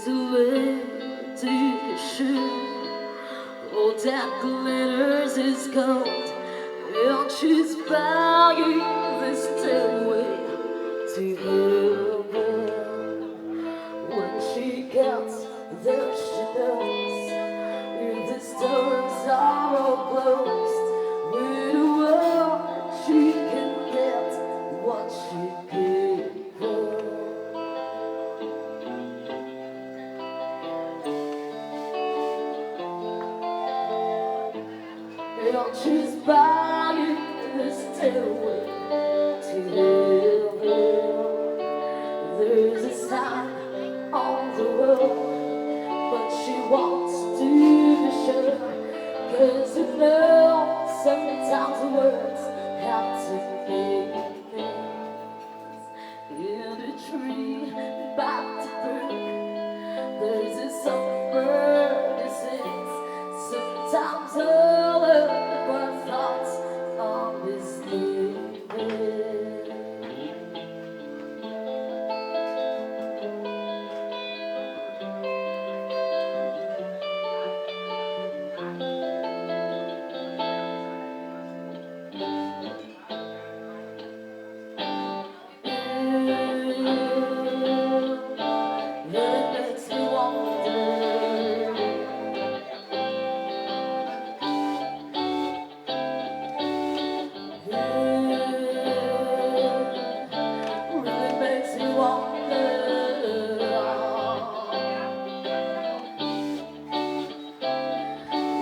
There's a lady ship, all that glitters is gold, and she's buying the stairway to heaven. When she gets there, she knows if the stores are all closed, with a word she can get what she gave her. And she's buying the stairway to heaven. There's a sign on the road, but she wants to be sure, 'cause you know sometimes the words have to make sense. In a tree by the brook, there's a songbird that sings. Sometimes all of our thoughts are misleading.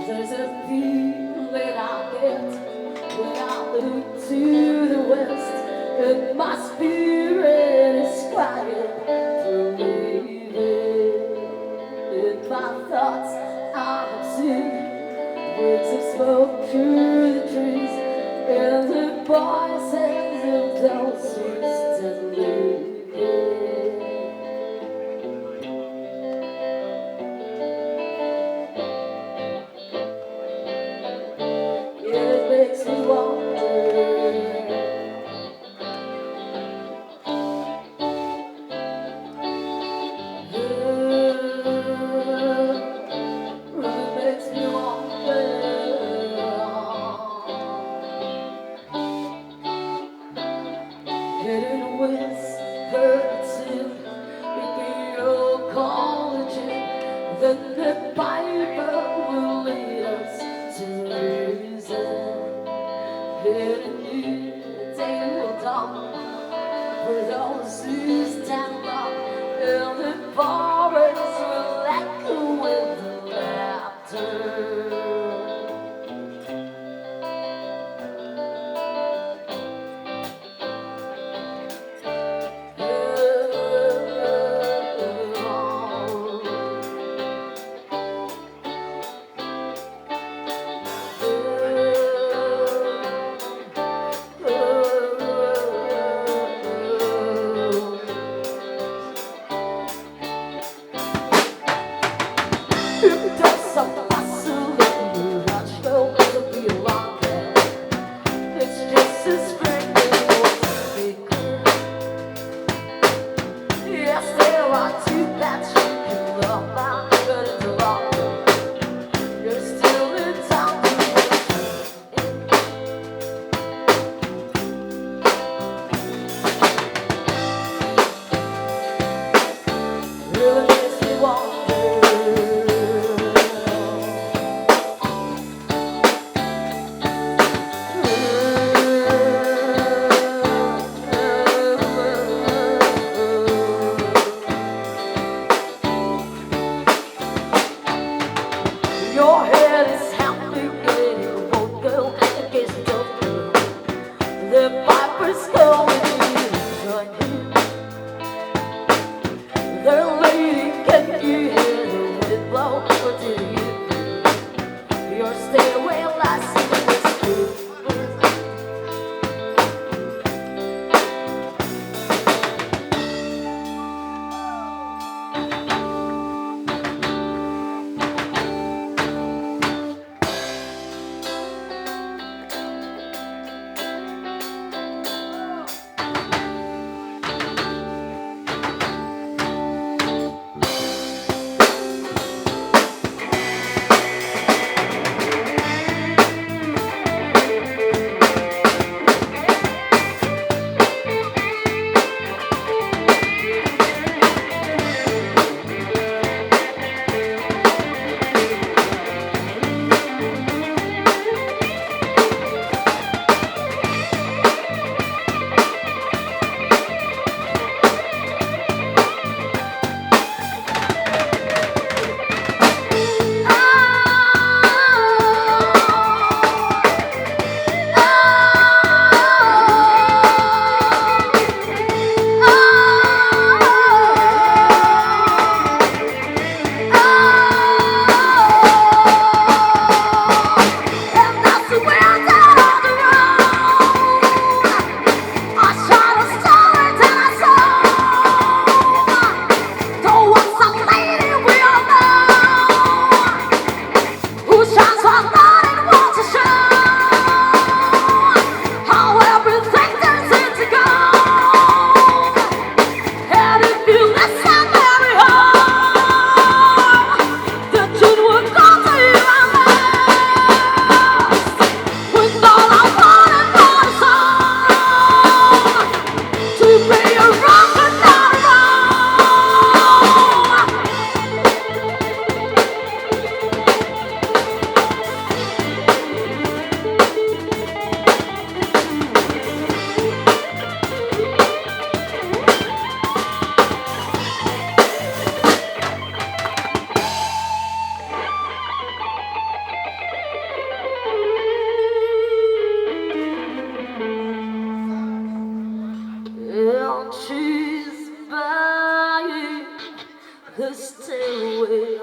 There's a feeling I get when I look to the west, and my spirit is crying for leaving. In my thoughts I have seen birds of smoke through the trees, and the voices of those who stand leaving. It makes me wonder. It makes me wonder. Getting whispers in, if you're calling, then the Bible will lead us to reason. And a new day will dawn for those who stand up, and the forest will echo with laughter. the stairway.